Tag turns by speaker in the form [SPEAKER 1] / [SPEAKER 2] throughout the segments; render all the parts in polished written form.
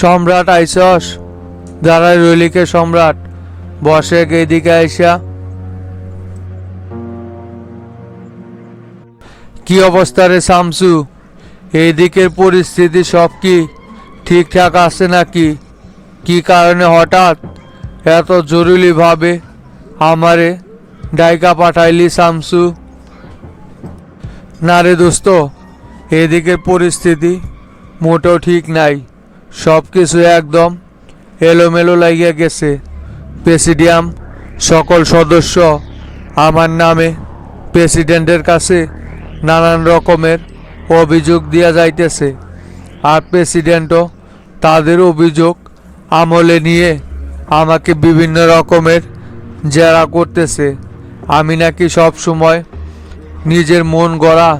[SPEAKER 1] সম্রাট আইসস? যারা রইলিকে সম্রাট বসে এইদিকে আইসা। কি অবস্থা রে শামসু? এই দিকের পরিস্থিতি সব কি ঠিকঠাক আছে নাকি? কি কারণে হঠাৎ এত জরুরিভাবে আমারে ডাইকা পাঠাইলি শামসু? না রে দোস্ত, এদিকের পরিস্থিতি মোটেও ঠিক নাই। সব কিছু একদম এলোমেলো লাগিয়া গেছে। প্রেসিডিয়াম সকল সদস্য আমার নামে প্রেসিডেন্টের কাছে নানান রকমের অভিযোগ দিয়া যাইতেছে, আর প্রেসিডেন্টও তাদের অভিযোগ আমলে নিয়ে আমাকে বিভিন্ন রকমের জেরা করতেছে। আমি নাকি সব সময় নিজের মন গড়া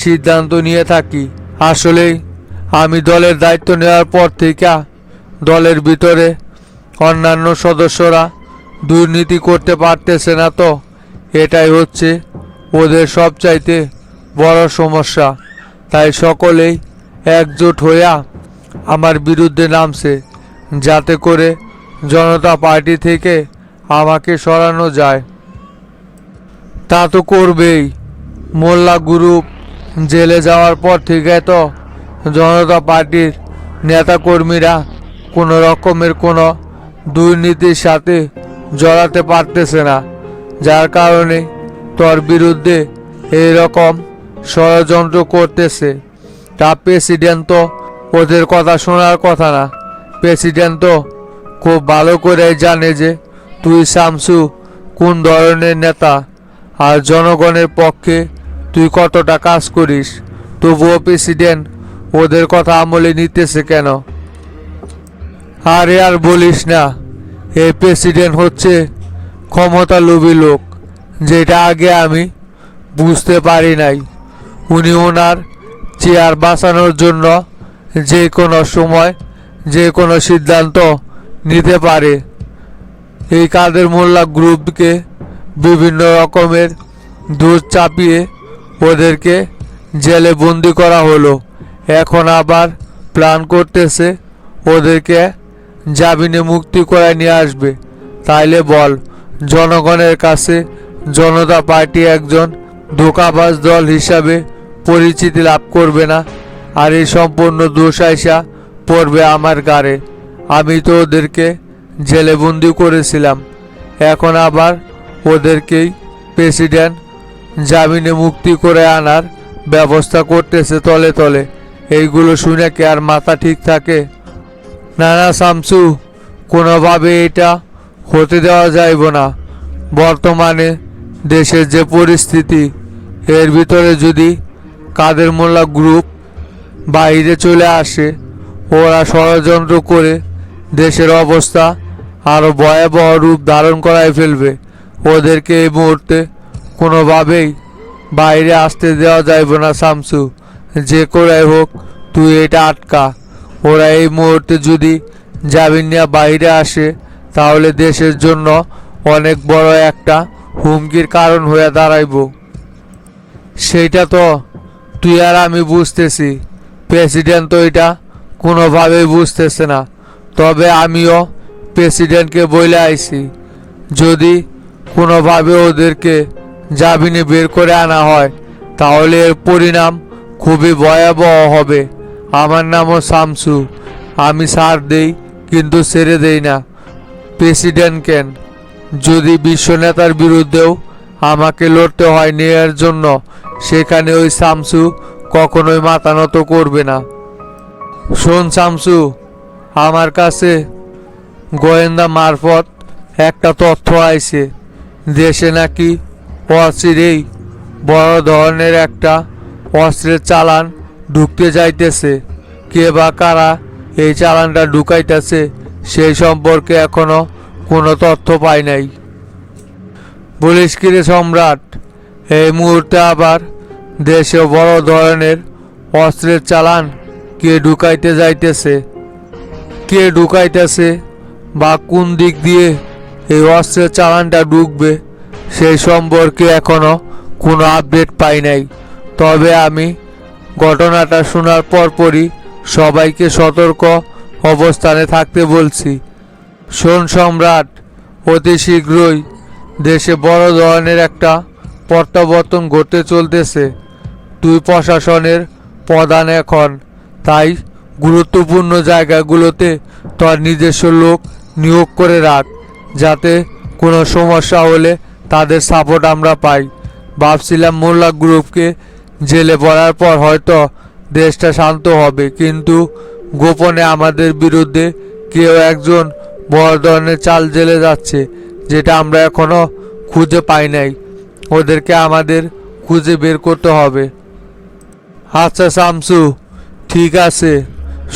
[SPEAKER 1] সিদ্ধান্ত নিয়ে থাকি। আসলেই আমি দলের দায়িত্ব নেওয়ার পর থেকে দলের ভিতরে অন্যান্য সদস্যরা দুর্নীতি করতে পারতেছে না, তো এটাই হচ্ছে ওদের সবচাইতে বড় সমস্যা। তাই সকলেই একজোট হইয়া আমার বিরুদ্ধে নামছে, যাতে করে জনতা পার্টি থেকে আমাকে সরানো যায়। তা তো করবেই। মোল্লা গ্রুপ জেলে যাওয়ার পর থেকে তো জনতা পার্টির নেতাকর্মীরা কোনো রকমের কোনো দুর্নীতির সাথে জড়াতে পারতেছে না, যার কারণে তোর বিরুদ্ধে এই রকম ষড়যন্ত্র করতেছে। তা প্রেসিডেন্ট তো ওদের কথা শোনার কথা না। প্রেসিডেন্ট তো খুব ভালো করে জানে যে তুই শামসু কোন ধরনের নেতা আর জনগণের পক্ষে তুই কতটা কাজ করিস। তবুও প্রেসিডেন্ট ওদের কথা আমলে নিতেছে কেন? আরে আর বলিস না, এই প্রেসিডেন্ট হচ্ছে ক্ষমতা লোভী লোক, যেটা আগে আমি বুঝতে পারি নাই। উনি ওনার চেয়ার বাঁচানোর জন্য যে কোনো সময় যে কোনো সিদ্ধান্ত নিতে পারে। এই কাদের মোল্লা গ্রুপকে বিভিন্ন রকমের দোষ চাপিয়ে ওদেরকে জেলে বন্দি করা হলো। এখন আবার প্ল্যান করতেছে ওদেরকে জামিনে মুক্তি করে নিয়ে আসবে। তাইলে বল, জনগণের কাছে জনতা পার্টি একজন ধোঁকাবাজ দল হিসাবে পরিচিতি লাভ করবে না? আর এই সম্পূর্ণ দোষ আইসা পড়বে আমার গাড়ে। আমি তো ওদেরকে জেলে বন্দি করেছিলাম, এখন আবার ওদেরকেই প্রেসিডেন্ট জামিনে মুক্তি করে আনার ব্যবস্থা করতেছে তলে তলে। এইগুলো শুনে কি আর মাথা ঠিক থাকে? না না শামসু, কোনোভাবে এটা হতে দেওয়া যাইব না। বর্তমানে দেশের যে পরিস্থিতি, এর ভিতরে যদি কাদের মোল্লা গ্রুপ বাইরে চলে আসে, ওরা ষড়যন্ত্র করে দেশের অবস্থা আরও ভয়াবহ রূপ ধারণ করায় ফেলবে। ওদেরকে এই মুহূর্তে কোনোভাবেই বাইরে আসতে দেওয়া যাইব না শামসু। যে করেই হোক তুই এটা আটকা। ওরা এই মুহূর্তে যদি জামিন নিয়ে বাইরে আসে, তাহলে দেশের জন্য অনেক বড় একটা হুমকির কারণ হয়ে দাঁড়াইব। সেইটা তো তুই আর আমি বুঝতেছি, প্রেসিডেন্ট তো এটা কোনোভাবেই বুঝতেছে না। তবে আমিও প্রেসিডেন্টকে বলে আইছি, যদি কোনোভাবে ওদেরকে জামিনে বের করে আনা হয়, তাহলে এর পরিণাম খুবই ভয়াবহ হবে। আমার নামও শামসু, আমি ছাড় দেই কিন্তু ছেড়ে দেই না। প্রেসিডেন্ট কেন, যদি বিশ্ব নেতার বিরুদ্ধেও আমাকে লড়তে হয় নেয়ার জন্য, সেখানে ওই শামসু কখনোই মাথা নত করবে না। শোন শামসু, আমার কাছে গোয়েন্দা মারফত একটা তথ্য আইছে। দেশে নাকি অচিরেই বড় ধরনের একটা অস্ত্রের চালান ঢুকতে যাইতেছে। কে বা কারা এই চালানটা ঢুকাইতেছে সেই সম্পর্কে এখনো কোনো তথ্য পাই নাই। বলিস কি রে সম্রাট, এই মুহূর্তে আবার দেশে বড় ধরনের অস্ত্রের চালান কে ঢুকাইতে যাইতেছে? কে ঢুকাইতেছে বা কোন দিক দিয়ে এই অস্ত্রের চালানটা ঢুকবে সেই সম্পর্কে এখনো কোনো আপডেট পাই নাই। তবে আমি ঘটনাটা শোনার পরপরই সবাইকে সতর্ক অবস্থানে থাকতে বলছি। শোন সম্রাট, অতি শীঘ্রই দেশে বড় ধরনের একটা প্রত্যাবর্তন ঘটতে চলতেছে। তুই প্রশাসনের প্রধান এখন, তাই গুরুত্বপূর্ণ জায়গাগুলোতে তোর নিজস্ব লোক নিয়োগ করে রাখ, যাতে কোনো সমস্যা হলে তাদের সাপোর্ট আমরা পাই। ভাবছিলাম মোল্লা গ্রুপকে জেলে পড়ার পর হয়তো দেশটা শান্ত হবে, কিন্তু গোপনে আমাদের বিরুদ্ধে কেউ একজন বড় ধরনের চাল জেলে যাচ্ছে, যেটা আমরা এখনো খুঁজে পাই নাই। ওদেরকে আমাদের খুঁজে বের করতে হবে। আচ্ছা শামসু, ঠিক আছে।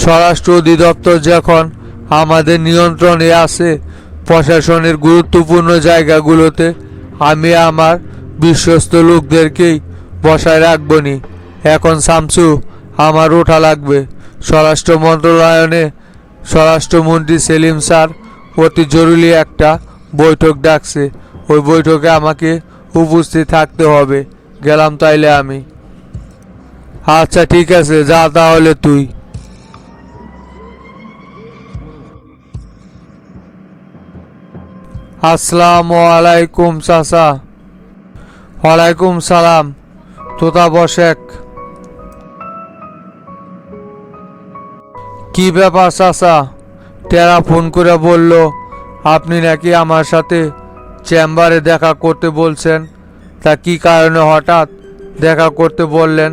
[SPEAKER 1] স্বরাষ্ট্র অধিদপ্তর যখন আমাদের নিয়ন্ত্রণে আছে, প্রশাসনের গুরুত্বপূর্ণ জায়গাগুলোতে আমি আমার বিশ্বস্ত লোকদেরকেই বসায় রাখবনি। এখন শামসু, আমার ওঠা লাগবে। স্বরাষ্ট্র মন্ত্রণালয়ে স্বরাষ্ট্রমন্ত্রী সেলিম স্যার অতি জরুরি একটা বৈঠক ডাকছে। ওই বৈঠকে আমাকে উপস্থিত থাকতে হবে। গেলাম তাইলে আমি। আচ্ছা ঠিক আছে, যা তাহলে তুই। আসসালামু আলাইকুম চাচা। ওয়ালাইকুম সালাম। তোতা বসেক। কি ব্যাপার চাচা? টেরা ফোন করে বলল আপনি নাকি আমার সাথে চেম্বারে দেখা করতে বলছেন। তা কি কারণে হঠাৎ দেখা করতে বললেন?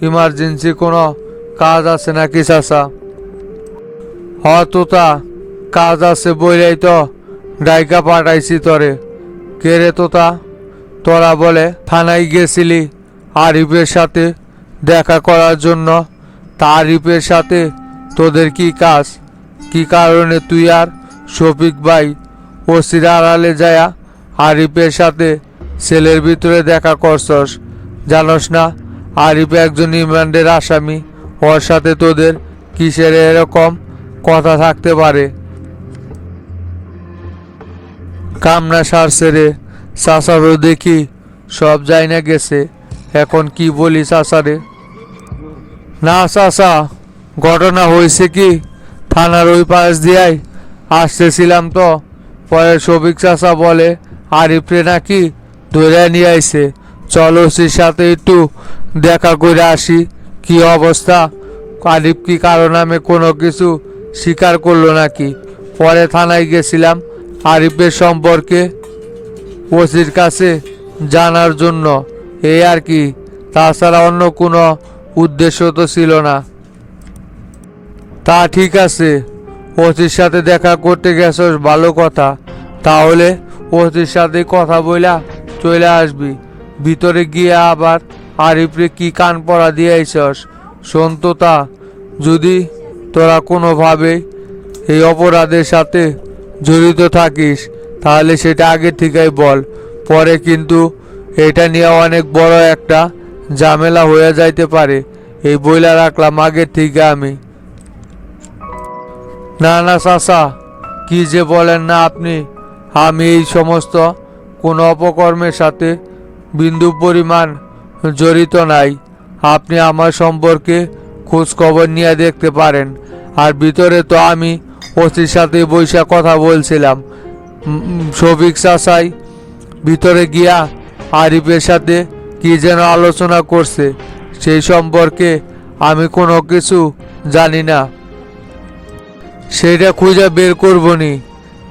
[SPEAKER 1] ইমার্জেন্সি কোনো কাজ আছে নাকি চাচা? হ তোতা, কাজ আছে বইলেই তো ডাইকা পাঠাইছি তরে। কে রে তোতা? তোরা বলে থানায় গেছিলি আরিফের সাথে দেখা করার জন্য। তা আরিফের সাথে তোদের কি কাজ? কি কারণে তুই আর শফিক ভাই ওসির আড়ালে যায়া আরিফের সাথে সেলের ভিতরে দেখা করছস? জানোস না আরিফ একজন রিমান্ডের আসামি? ওর সাথে তোদের কিসের এরকম কথা থাকতে পারে? কামনা সারছে রে। চাচারও দেখি সব যাই না গেছে। এখন কি বলি চাচারে? না চাচা, ঘটনা হয়েছে কি, থানার ওই পাশ দিয়াই আসতেছিলাম তো, পরে শফিক চাচা বলে আরিফরে নাকি ধরে নিয়ে আইছে। চলো ওসির সাথে একটু দেখা করে আসি। কি অবস্থা? আরিফ কি কারো নামে কোনো কিছু স্বীকার করলো নাকি? পরে থানায় গেছিলাম আরিফের সম্পর্কে ওসির কাছে জানার জন্য, এই আর কি। তাছাড়া অন্য কোনো উদ্দেশ্য তো ছিল না। তা ঠিক আছে, ওসির সাথে দেখা করতে গেছস, ভালো কথা। তাহলে ওসির সাথে কথা বইলা চলে আসবি। ভিতরে গিয়ে আবার আরিফরে কি কান পড়া দিয়ে আইসস? শোন তোতা, যদি তোরা কোনোভাবে এই অপরাধের সাথে জড়িত থাকিস তাহলে সেটা আগে থেকেই বল। পরে কিন্তু এটা নিয়ে অনেক বড় একটা ঝামেলা হয়ে যাইতে পারে। এই বইলা রাখলাম আগে থেকে আমি। না না চাচা, কি যে বলেন না আপনি। আমি এই সমস্ত কোনো অপকর্মের সাথে বিন্দু পরিমাণ জড়িত নাই। আপনি আমার সম্পর্কে খোঁজ খবর নিয়ে দেখতে পারেন। আর ভিতরে তো আমি ওসির সাথে বৈশা কথা বলছিলাম। শফিক চাচাই ভিতরে গিয়া আরিফের সাথে কি যেন আলোচনা করছে, সেই সম্পর্কে আমি কোনো কিছু জানি না। সেটা খুঁজে বের করবনি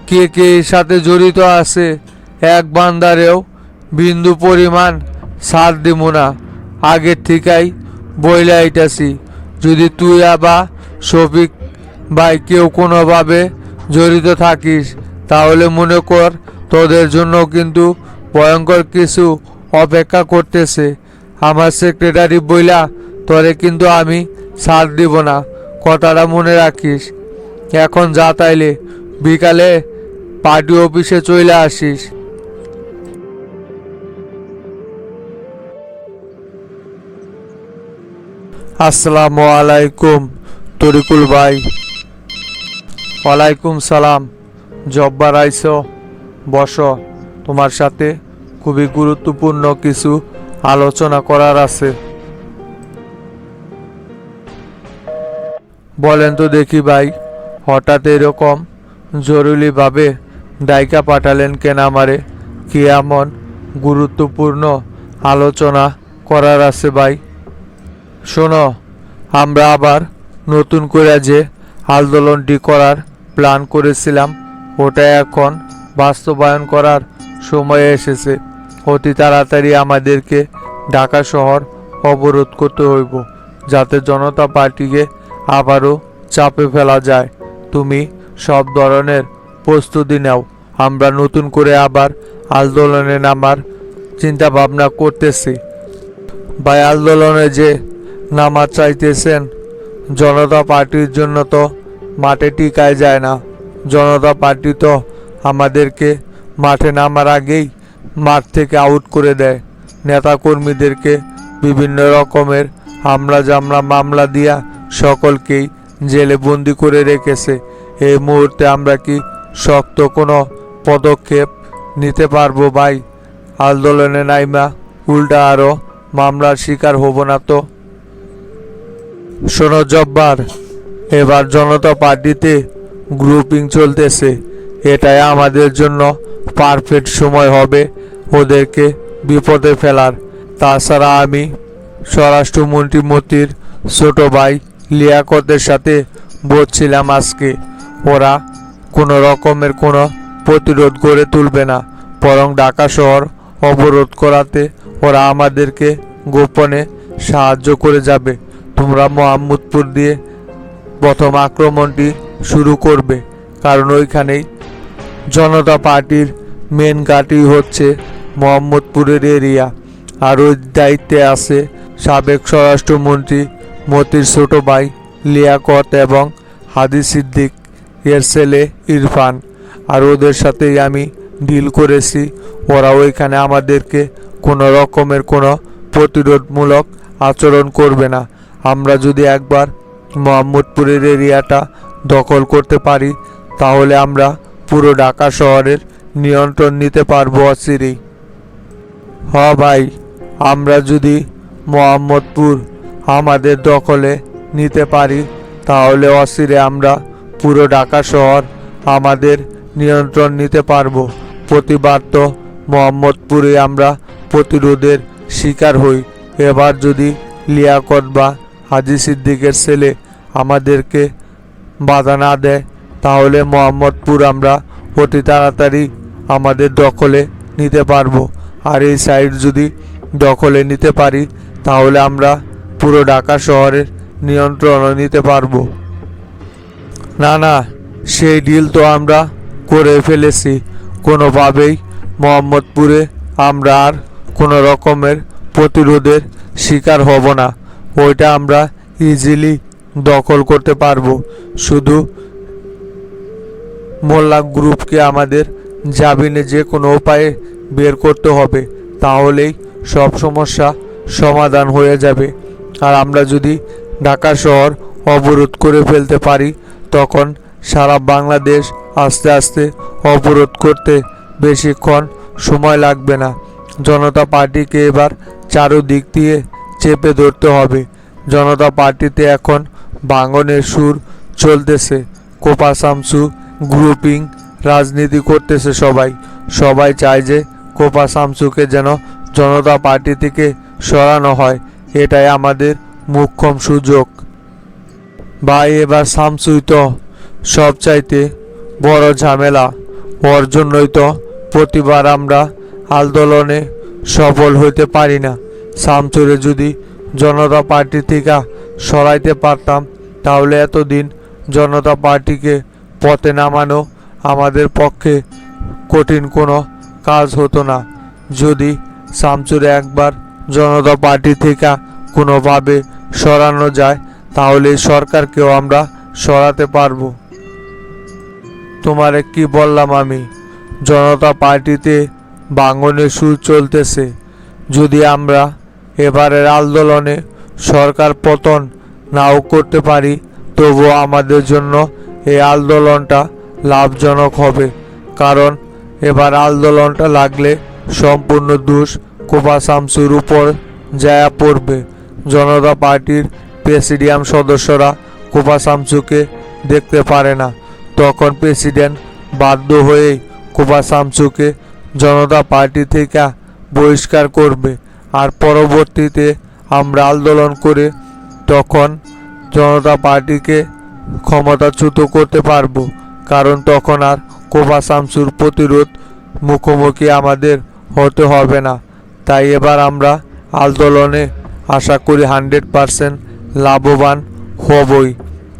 [SPEAKER 1] কে কে এর সাথে জড়িত আছে। এক বান্দারেও বিন্দু পরিমাণ ছাড় দিব না। আগের থেকেই বইলা আইতাছি, যদি তুই আবার শফিক ভাই কেউ কোনোভাবে জড়িত থাকিস তাহলে মনে কর তোদের জন্য কিন্তু ভয়ঙ্কর কিছু অপেক্ষা করতেছে। আমার সেক্রেটারি বইলা তোরে কিন্তু আমি ছাড় দিব না, কথাটা মনে রাখিস। এখন যা তাইলে, বিকালে পার্টি অফিসে চলে আসিস। আসসালামু আলাইকুম তরিকুল ভাই। ওয়ালাইকুম সালাম। জব্বার আইসো, বসো। তোমার সাথে খুবই গুরুত্বপূর্ণ কিছু আলোচনা করার আছে। বলেন তো দেখি ভাই, হঠাৎ এরকম জরুরিভাবে ডাইকা পাঠালেন কেন আমারে? কি এমন গুরুত্বপূর্ণ আলোচনা করার আছে ভাই? শোনো, আমরা আবার নতুন করে যে আন্দোলনটি করার প্ল্যান করেছিলাম ওটা এখন বাস্তবায়ন করার সময় এসেছে। অতি তাড়াতাড়ি আমাদেরকে ঢাকা শহর অবরোধ করতে হইব, যাতে জনতা পার্টিকে আবারও চাপে ফেলা যায়। তুমি সব ধরনের প্রস্তুতি নাও। আমরা নতুন করে আবার আন্দোলনে নামার চিন্তা ভাবনা করতেছি। ভাই, আন্দোলনে যে নামা চাইতেছেন, জনতা পার্টির জন্য তো মাঠে টিকায় যায় না। জনতা পার্টি তো আমাদেরকে মাঠে নামার আগেই মাঠ থেকে আউট করে দেয়। নেতাকর্মীদেরকে বিভিন্ন রকমের হামলা জামলা মামলা দিয়া সকলকেই জেলে বন্দি করে রেখেছে। এই মুহূর্তে আমরা কি শক্ত কোনো পদক্ষেপ নিতে পারবো ভাই? আন্দোলনে নাইমা উল্টা আরও মামলার শিকার হব না তো? শোনো জব্বার, এবার জনতা পার্টিতে গ্রুপিং চলতেছে। এটাই আমাদের জন্য পারফেক্ট সময় হবে ওদেরকে বিপদে ফেলার। তাছাড়া আমি স্বরাষ্ট্রমন্ত্রী মতির ছোট ভাই লিয়াকতের সাথে বলছিলাম আজকে, ওরা কোনো রকমের কোনো প্রতিরোধ গড়ে তুলবে না, বরং ঢাকা শহর অবরোধ করাতে ওরা আমাদেরকে গোপনে সাহায্য করে যাবে। তোমরা মোহাম্মদপুর দিয়ে প্রথম আক্রমণটি শুরু করবে, কারণ ওইখানেই জনতা পার্টির মেন ঘাঁটি হচ্ছে মোহাম্মদপুরের এরিয়া। আর ওই দায়িত্বে আছে সাবেক স্বরাষ্ট্রমন্ত্রী মতির ছোট ভাই লিয়াকত এবং হাদি সিদ্দিক এর ছেলে ইরফান। আর ওদের সাথেই আমি ডিল করেছি, ওরা ওইখানে আমাদেরকে কোনো রকমের কোনো প্রতিরোধমূলক আচরণ করবে না। আমরা যদি একবার মোহাম্মদপুরের এরিয়াটা দখল করতে পারি, তাহলে আমরা পুরো ঢাকা শহরের নিয়ন্ত্রণ নিতে পারবো অচিরেই। হ ভাই, আমরা যদি মোহাম্মদপুর আমাদের দখলে নিতে পারি, তাহলে অচিরে আমরা পুরো ঢাকা শহর আমাদের নিয়ন্ত্রণ নিতে পারবো। প্রতিবার তো মোহাম্মদপুরে আমরা প্রতিরোধের শিকার হই। এবার যদি লিয়াকত বা হাজি সিদ্দিকের ছেলে আমাদেরকে বাধা না দেয়, তাহলে মোহাম্মদপুর আমরা অতি তাড়াতাড়ি আমাদের দখলে নিতে পারবো। আর এই সাইড যদি দখলে নিতে পারি, তাহলে আমরা পুরো ঢাকা শহরের নিয়ন্ত্রণও নিতে পারবো। না না, সেই ডিল তো আমরা করে ফেলেছি। কোনোভাবেই মোহাম্মদপুরে আমরা আর কোনো রকমের প্রতিরোধের শিকার হব না। ওইটা আমরা ইজিলি দখল করতে পারবো। শুধু মোল্লা গ্রুপকে আমাদের জামিনে যে কোনো উপায়ে বের করতে হবে, তাহলেই সব সমস্যা সমাধান হয়ে যাবে। আর আমরা যদি ঢাকা শহর অবরোধ করে ফেলতে পারি, তখন সারা বাংলাদেশ আস্তে আস্তে অবরোধ করতে বেশিক্ষণ সময় লাগবে না। জনতা পার্টিকে এবার চারদিক দিয়ে চেপে ধরতে হবে। জনতা পার্টিতে এখন ভাঙনের সুর চলতেছে। কোপা শামসু গ্রুপিং রাজনীতি করতেছে সবাই চায় যে কোপা শামসুকে যেন জনতা পার্টি থেকে সরানো হয়। এটাই আমাদের মোক্ষম সুযোগ। ভাই, এবার শামসুই তো সবচাইতে বড় ঝামেলা। ওর জন্যই তো প্রতিবার আমরা আন্দোলনে সফল হইতে পারি না। শামসুরে যদি জনতা পার্টি থেকে সরাইতে পারতাম, তাহলে এতদিন জনতা পার্টিকে পথে নামানো আমাদের পক্ষে কঠিন কোনো কাজ হতো না। যদি শামসুরে একবার জনতা পার্টি থেকে কোনোভাবে সরানো যায়, তাহলে সরকারকেও আমরা সরাতে পারবো। তোমারে কি বললাম আমি? জনতা পার্টিতে ভাঙনের সুর চলতেছে। যদি আমরা এবারের আন্দোলনে সরকার পতন নাও করতে পারি, তবুও আমাদের জন্য এই আন্দোলনটা লাভজনক হবে। কারণ এবার আন্দোলনটা লাগলে সম্পূর্ণ দোষ কোপা শামসুর উপর যায়া পড়বে। জনতা পার্টির প্রেসিডিয়াম সদস্যরা কোপা শামসুকে দেখতে পারে না। তখন প্রেসিডেন্ট বাধ্য হয়ে কোপা শামসুকে জনতা পার্টি থেকে বহিষ্কার করবে। আর পরবর্তীতে আমরা আন্দোলন করে তখন জনতা পার্টিকে ক্ষমতাচ্যুত করতে পারবো, কারণ তখন আর কোপা শামসুর প্রতিরোধ মুখোমুখি আমাদের হতে হবে না। তাই এবার আমরা আন্দোলনে আশা করি 100% লাভবান হবই।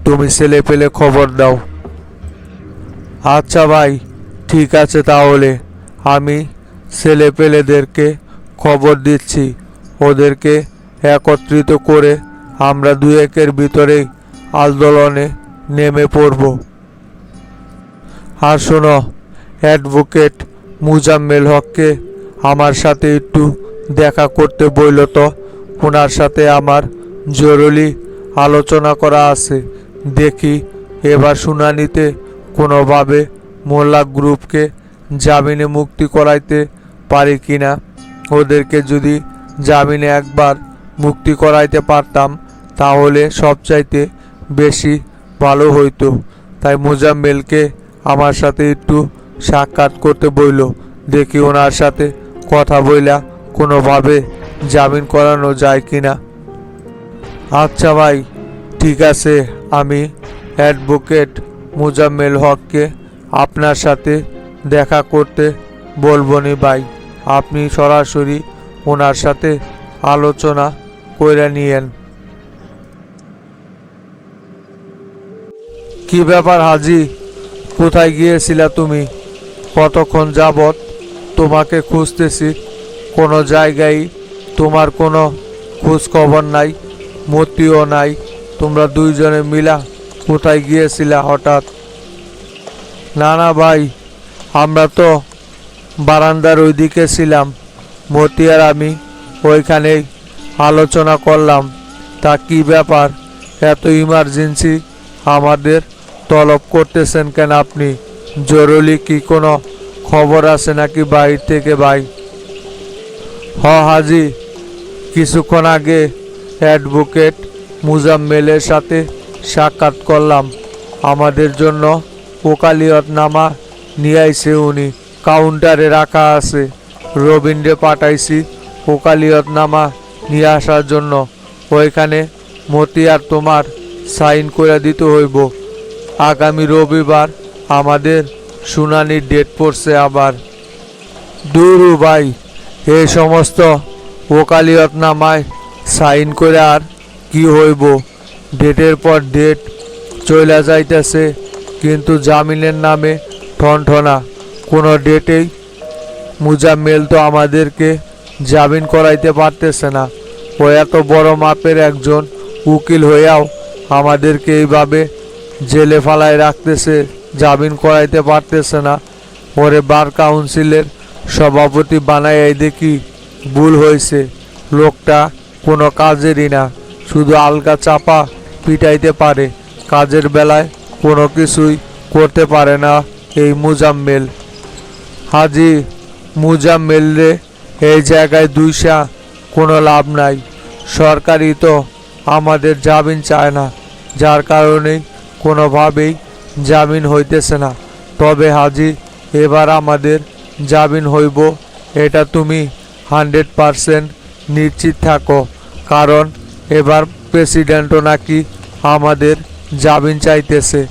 [SPEAKER 1] তুমি ছেলে পেলে খবর দাও। আচ্ছা ভাই, ঠিক আছে, তাহলে আমি ছেলে পেলেদেরকে খবর দিচ্ছি। ওদেরকে একত্রিত করে আমরা 2-1 ভিতরেই আন্দোলনে নেমে পড়ব। আর শোনো, অ্যাডভোকেট মুজাম্মেল হককে আমার সাথে একটু দেখা করতে বইল তো। ওনার সাথে আমার জরুরি আলোচনা করা আছে। দেখি এবার শুনানিতে কোনোভাবে মোল্লা গ্রুপকে জামিনে মুক্তি করাইতে পারি কিনা। ওদেরকে যদি জামিনে একবার মুক্তি করাইতে পারতাম তাহলে সবচাইতে বেশি ভালো হইতো। তাই মুজাম্মেলকে আমার সাথে একটু সাক্ষাৎ করতে বইল। দেখি ওনার সাথে কথা বইলা কোনোভাবে জামিন করানো যায় কিনা। আচ্ছা ভাই, ঠিক আছে, আমি অ্যাডভোকেট মুজাম্মেল হককে আপনার সাথে দেখা করতে বলবো নি ভাই। আপনি সরাসরি ওনার সাথে আলোচনা করে নিয়েন। কি ব্যাপার হাজি, কোথায় গিয়েছিলা তুমি? কতক্ষণ যাবৎ তোমাকে খুঁজতেছি, কোনো জায়গায় তোমার কোনো খোঁজ খবর নাই, মতিও নাই। তোমরা দুইজনে মিলা কোথায় গিয়েছিলা হঠাৎ? না না ভাই, আমরা তো বারান্দার ওইদিকে ছিলাম। মতি আর আমি ওইখানেই আলোচনা করলাম। তা কি ব্যাপার, এত ইমার্জেন্সি আমাদের তলব করতেছেন কেন আপনি? জরুরি কি কোনো খবর আছে নাকি বাইরে থেকে ভাই? হাজি, কিছুক্ষণ আগে অ্যাডভোকেট মুজাম্মেলের সাথে সাক্ষাৎ করলাম। আমাদের জন্য ওকালতনামা নিয়ে আইছে, উনি কাউন্টারে রাখা আছে। রবীন্দ্রে পাঠাইছি ওকালতনামা নিয়ে আসার জন্য। ওইখানে মতি আর তোমার সাইন করে দিতে হইব। আগামী রবিবার আমাদের শুনানির ডেট পড়ছে আবার। দুরু ভাই, এই সমস্ত ওকালতনামায় সাইন করে আর কি হইব? ডেটের পর ডেট চলে যাইতেছে, কিন্তু জামিনের নামে ঠনঠনা। কোনো ডেটেই মুজাম্মেল তো আমাদেরকে জামিন করাইতে পারতেছে না। ও এত বড় মাপের একজন উকিল হইয়াও আমাদেরকে এইভাবে জেলে ফালায় রাখতেছে, জামিন করাইতে পারতেছে না। ওরে বার কাউন্সিলের সভাপতি বানাই দেখি ভুল হয়েছে। লোকটা কোনো কাজেরই না, শুধু আলগা চাপা পিটাইতে পারে, কাজের বেলায় কোনো কিছুই করতে পারে না এই মুজাম্মেল। হাজি, মুজাম্মেল রে এই জায়গায় দুইসা কোনো লাভ নাই। সরকারই তো আমাদের জামিন চায় না, যার কারণেই কোনোভাবেই জামিন হইতেছে না। তবে হাজি, এবার আমাদের জামিন হইব, এটা তুমি 100% নিশ্চিত থাকো। কারণ এবার প্রেসিডেন্টও নাকি আমাদের জামিন চাইতেছে।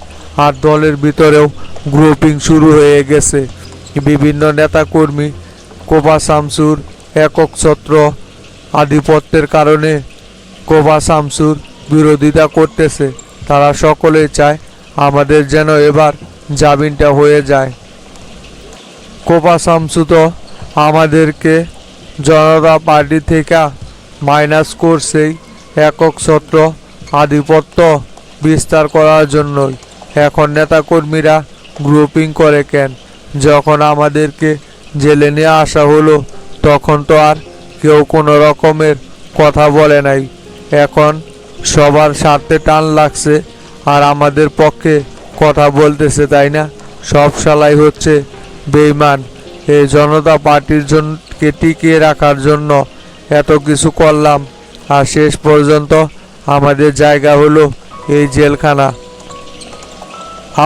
[SPEAKER 1] আর দলের ভিতরেও গ্রুপিং শুরু হয়ে গেছে। বিভিন্ন নেতাকর্মী কোপা শামসুর একক ছত্র আধিপত্যের কারণে কোপা শামসুর বিরোধিতা করতেছে। তারা সকলেই চায় আমাদের যেন এবার জামিনটা হয়ে যায়। কোপা শামসু তো আমাদেরকে জনতা পার্টি থেকে মাইনাস করছেই একক ছত্র আধিপত্য বিস্তার করার জন্যই। এখন নেতাকর্মীরা গ্রুপিং করে কেন? যখন আমাদেরকে জেলে নিয়ে আসা হলো তখন তো আর কেউ কোনো রকমের কথা বলে নাই। এখন সবার স্বার্থে টান লাগছে আর আমাদের পক্ষে কথা বলতেছে, তাই না? সব শালাই হচ্ছে বেঈমান। এই জনতা পার্টির জনকে টিকিয়ে রাখার জন্য এত কিছু করলাম, আর শেষ পর্যন্ত আমাদের জায়গা হলো এই জেলখানা।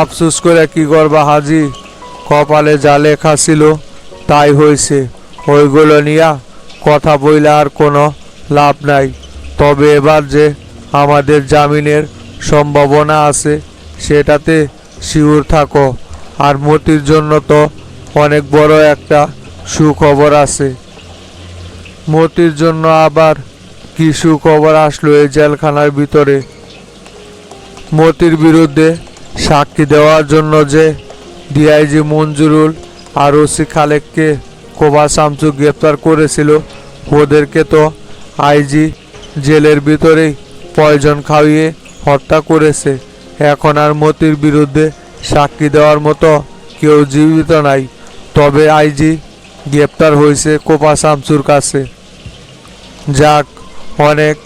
[SPEAKER 1] আফসোস করে কি করবা হাজি, কপালে যা লেখা ছিল তাই হয়েছে। ওইগুলো নিয়া কথা বইলে আর কোনো লাভ নাই। তবে এবার যে আমাদের জামিনের সম্ভাবনা আছে সেটাতে শিওর থাকো। আর মতির জন্য তো অনেক বড় একটা সুখবর আছে। মতির জন্য আবার কি সুখবর আসলো এই জেলখানার ভিতরে? মতির বিরুদ্ধে সাক্ষী দেওয়ার জন্য যে ডিআইজি মঞ্জুরুল আর ওসি খালেককে কোবা শামসু গ্রেপ্তার করেছিল, ওদেরকে তো আইজি জেলের ভিতরেই পয়জন খাইয়ে হত্যা করেছে। এখন আর মতির বিরুদ্ধে সাক্ষী দেওয়ার মতো কেউ জীবিত নাই। তবে আইজি গ্রেপ্তার হয়েছে কোপা শামসুর কাছে। যাক, অনেক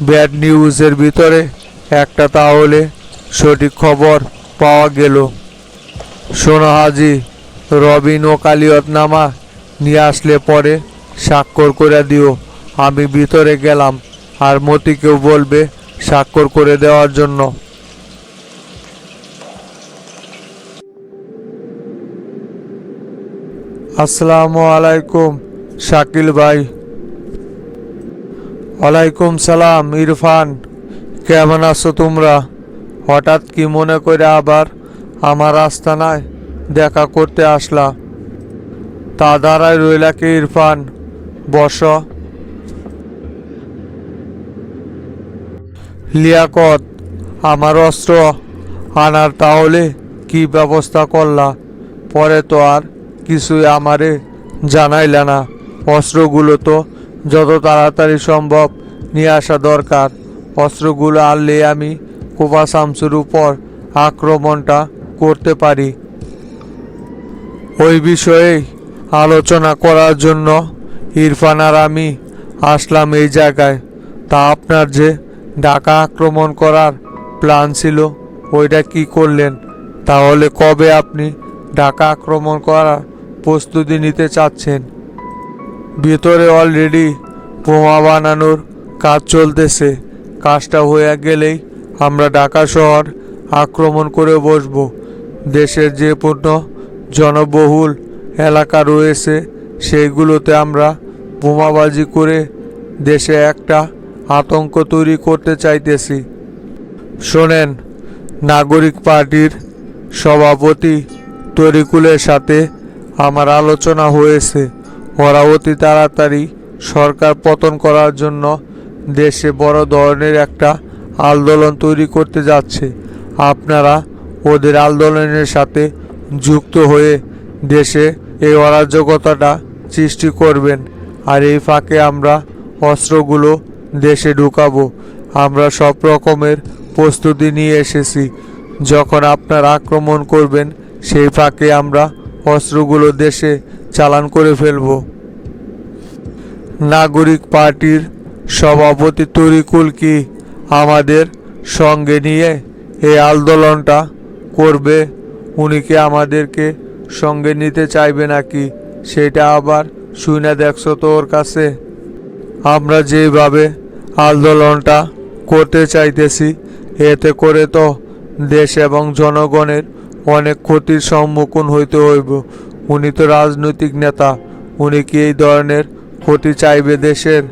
[SPEAKER 1] ব্যাড নিউজের ভিতরে একটা তাহলে সঠিক খবর পাওয়া গেল। শোনো হাজি, রবিন ওকালিয়তনামা নিয়ে আসলে পরে স্বাক্ষর করে দিও। আমি ভিতরে গেলাম, আর মতিকেও বলবে স্বাক্ষর করে দেওয়ার জন্য। আসসালামু আলাইকুম শাকিল ভাই। ওয়ালাইকুম সালাম ইরফান, কেমন আছো তোমরা? হঠাৎ কি মনে করে আবার আমার আস্তানায় দেখা করতে আসলা? তা দাঁড়ায় রইলা কি ইরফান, বসো। লিয়াকত, আমার অস্ত্র আনার তাহলে কি ব্যবস্থা করলা? পরে তো আর কিছুই আমারে জানাইলা না। অস্ত্রগুলো তো যত তাড়াতাড়ি সম্ভব নিয়ে আসা দরকার। অস্ত্রগুলো আনলে আমি কোপা শামসুর উপর আক্রমণটা করতে পারি। ওই বিষয়ে আলোচনা করার জন্য ইরফান আর আমি আসলাম এই জায়গায়। তা আপনার যে ঢাকা আক্রমণ করার প্ল্যান ছিল, ওইটা কি করলেন? তাহলে কবে আপনি ঢাকা আক্রমণ করার প্রস্তুতি নিতে চাচ্ছেন? ভিতরে অলরেডি বোমা বানানোর কাজ চলতেছে। কাজটা হয়ে গেলেই আমরা ঢাকা শহর আক্রমণ করে বসব। দেশের যে পূর্ণ জনবহুল এলাকা রয়েছে সেইগুলোতে আমরা বোমাবাজি করে দেশে একটা আতঙ্ক তৈরি করতে চাইতেছি। শোনেন, নাগরিক পার্টির সভাপতি তরিকুলের সাথে আমার আলোচনা হয়েছে। ওরা অতি তাড়াতাড়ি সরকার পতন করার জন্য দেশে বড় ধরনের একটা আন্দোলন তৈরি করতে যাচ্ছে। আপনারা ওদের আন্দোলনের সাথে যুক্ত হয়ে দেশে এই অরাজকতাটা সৃষ্টি করবেন। আর এই ফাঁকে আমরা অস্ত্রগুলো দেশে ঢুকাবো। আমরা সব রকমের প্রস্তুতি নিয়ে এসেছি। যখন আপনারা আক্রমণ করবেন সেই ফাঁকে আমরা অস্ত্রগুলো দেশে চালান করে ফেলব। নাগরিক পার্টির সভাপতি তরিকুল কি আমাদের সঙ্গে নিয়ে এই আন্দোলনটা করবে? উনি কি আমাদেরকে সঙ্গে নিতে চাইবে নাকি সেটা আবার শুনে দেখছো তো ওর কাছে? আমরা যেভাবে আন্দোলনটা করতে চাইতেছি এতে করে তো দেশ এবং জনগণের অনেক ক্ষতির সম্মুখীন হইতে হইব। উনি তো রাজনৈতিক নেতা, উনি কি এই ধরনের ক্ষতি চাইবে দেশের?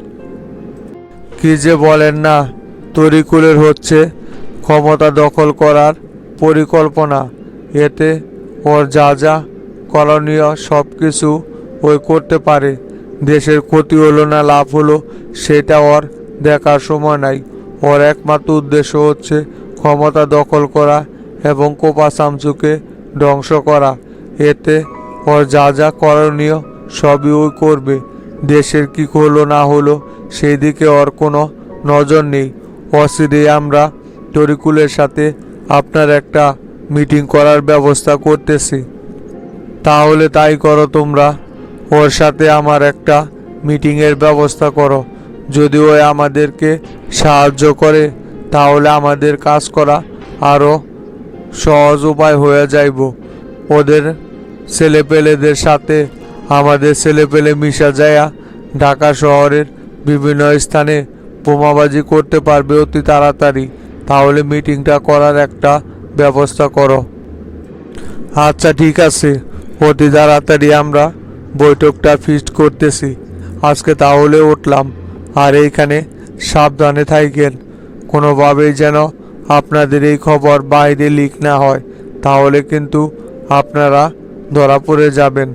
[SPEAKER 1] কি যে বলেন না, তরিকুলের হচ্ছে ক্ষমতা দখল করার পরিকল্পনা। এতে ওর যা যা করণীয় সব কিছু ওই করতে পারে। দেশের ক্ষতি হলো না লাভ হলো সেটা ওর দেখার সময় নাই। ওর একমাত্র উদ্দেশ্য হচ্ছে ক্ষমতা দখল করা এবং কোপা শামসুকে ধ্বংস করা। এতে ওর যা যা করণীয় সবই ওই করবে। দেশের কি হলো না হলো সেই দিকে ওর কোনো নজর নেই। অচিরেই আমরা তরিকুলের সাথে আপনার একটা মিটিং করার ব্যবস্থা করতেছি। তাহলে তাই করো তোমরা, ওর সাথে আমার একটা মিটিংয়ের ব্যবস্থা করো। যদি ও আমাদেরকে সাহায্য করে তাহলে আমাদের কাজ করা আরও সহজ উপায় হয়ে যাইব। ওদের ছেলেপেলেদের সাথে আমাদের ছেলেপেলে মিশা যায়া ঢাকা শহরের বিভিন্ন স্থানে বোমাবাজি করতে পারবে অতি তাড়াতাড়ি। তাহলে মিটিংটা করার একটা ব্যবস্থা করো। আচ্ছা ঠিক আছে, অতি তাড়াতাড়ি আমরা বৈঠকটা ফিক্সড করতেছি। আজকে তাহলে উঠলাম, আর এইখানে সাবধানে থাকেন, কোনোভাবেই যেন আপনাদের এই খবর বাইরে লিক না হয়, তাহলে কিন্তু আপনারা ধরা পড়ে যাবেন।